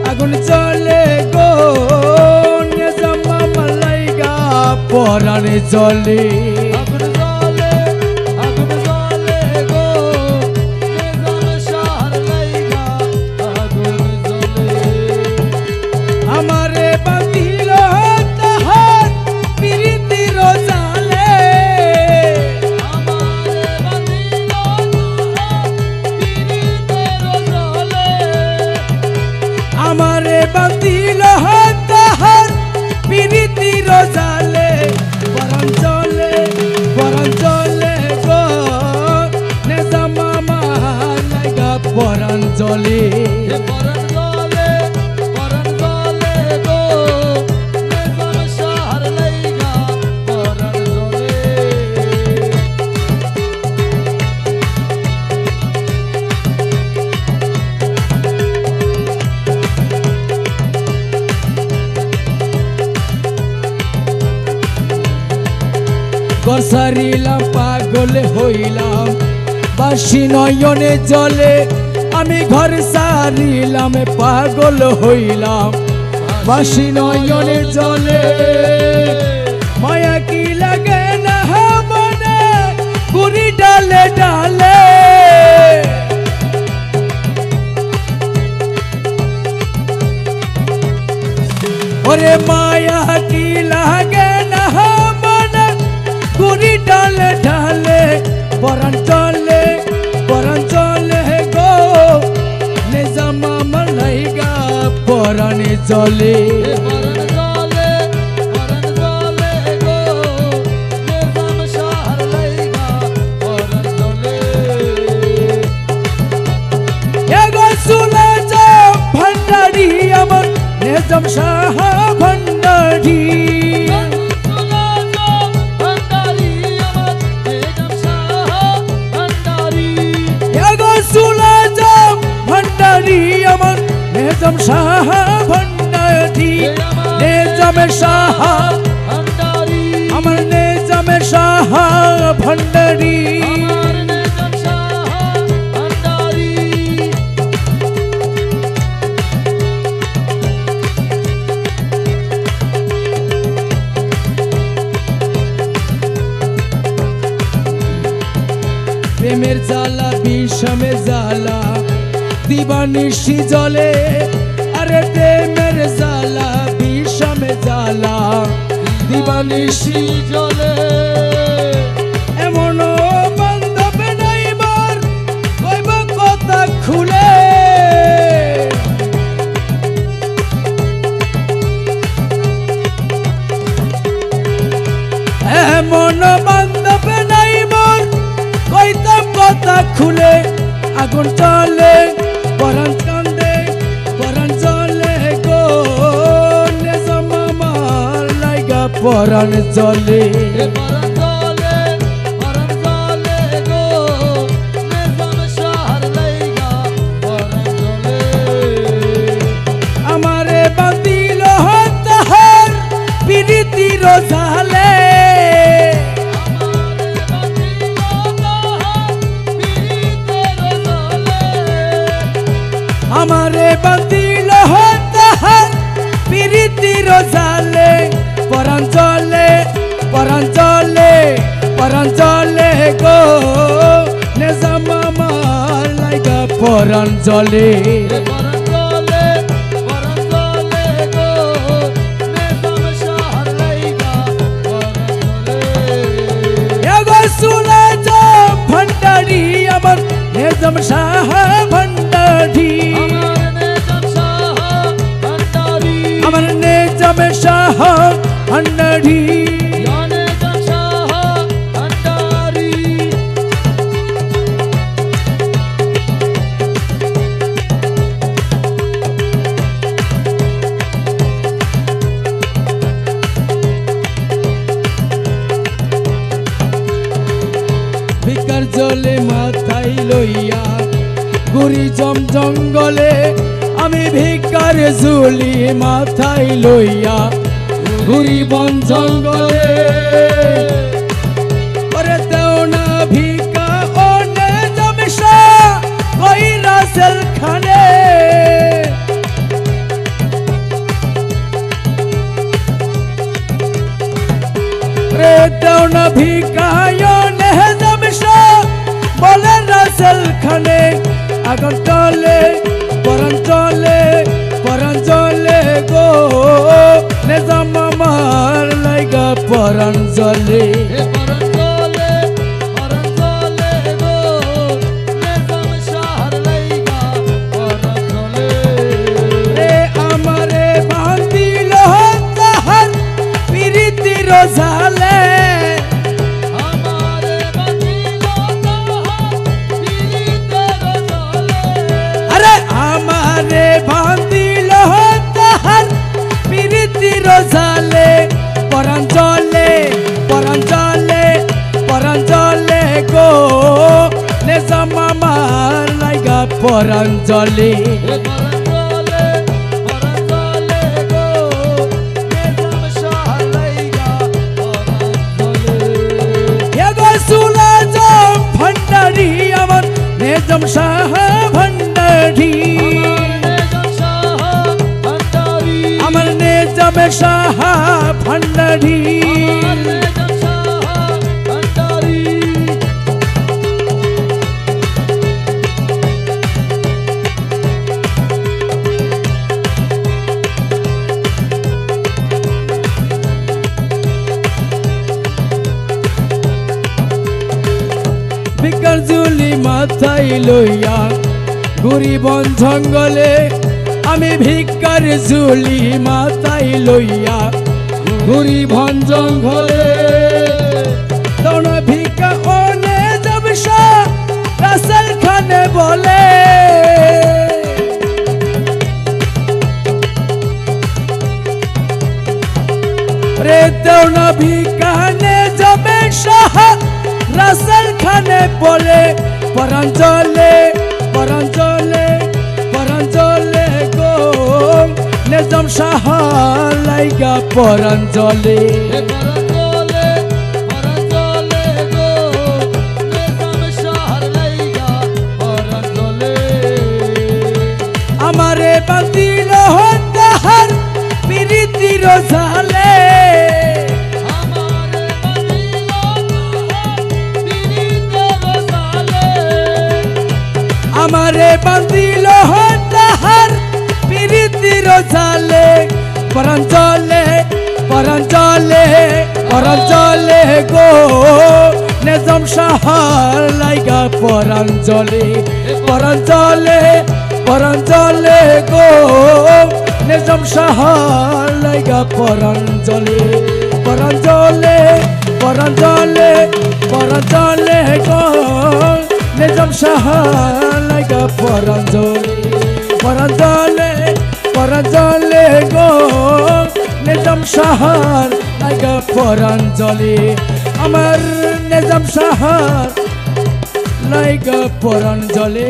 আগুন জ্বলে গো নিজাম মামার লাইগা পরাণে জ্বলে আমারে বাঁধিল তাহার পিরিতির জালে পরাণ জ্বলে গো নিজাম মামার লাইগা পরাণ জ্বলে ঘর সারিলাম পাগল হইলাম বাসি নয়নে জলে আমি ঘর সারিলাম পাগল হইলাম বাসি নয়নে জলে মায়া কি লাগে না মনে গুরি ডালে ডালে ওরে মায়া কি লাগে না গুরি ডালে ডালে পরাণ জ্বলে গো নিজাম মামার লাইগা পরাণে জ্বলে ভান্ডারি আমার নিজাম শাহ ভান্ডারি আমার নিজাম শাহ ভান্ডারি নিজাম শাহ আমার নিজাম শাহ ভান্ডারি প্রেমের জ্বালা বিষমের জ্বালা দিবানিশি জলে আরে প্রেমের জ্বালা বিষমের জ্বালা দিবানিশি জলে এমন বান্ধব নাই মোর কইব কথা খুলে এমন বান্ধব নাই মোর কইতাম কথা খুলে আগুন জ্বলে পরাণ কান্দে পরাণ জ্বলে গো নিজাম মামার লাইগা পরাণ জ্বলে আমারে বাঁধিল তাহার পিরিতির জালে আমারে বাঁধিল তাহার পিরিতির জালে পরাণ জ্বলে গো নিজাম মামার লাইগা পরাণ জ্বলে ভান্ডারি আমার নিজাম শাহ ভান্ডারি আমার নিজাম শাহ ভান্ডারি ভিকার জলে মাথায় লইয়া ঘুরি জঙ্গলে আমি ভিকার ঝুলি মাথায় লইয়া ঘুরি বন জঙ্গলে ওরে দেও না ভিকা ও নিজাম শাহ কইরা জেলখানে দেও না ভিকায় নিজাম শাহ বলে রাসেল খানে আগুন চলে পরাণ চলে গো নিজাম আমার লাইগা পরাণ জ্বলে জালে আরে আমারে বান্ধিল তাহার প্রীতির জালে পরাণ চলে গো নিজাম আমার লাইগা পরাণ জ্বলে আমার নিজাম শাহ ভান্ডারী আমার নিজাম শাহ ভান্ডারী ভিক্ষার ঝুলি মাথায় লইয়া ঘুরি বন জঙ্গলে আমি ভিক্ষার ঝুলি মাথায় লইয়া ঘুরি বন জঙ্গলে দৌড় ভিক্ষা ও নিজাম শাহ রাসেল খানে বলে রে দৌড় ভিক্ষা নিজাম শাহ রাসেল খানে বলে পরাণ চলে গো নিজাম শাহ লাইগা পরাণ জ্বলে আমারে বান্ধিল তাহার প্রীতির জালে আমারে বান্ধিল তাহার প্রীতির জালে পরাণ চলে গো নিজাম শাহ লাইগা পরাণ জ্বলে গো নিজাম শাহ লাইগা পরাণ জ্বলে গো নিজাম শাহ লাইগা পরাণ জ্বলে গো নিজাম শাহ লাইগা পরাণ জ্বলে আমার নিজাম শাহ লাইগা পরাণ জ্বলে।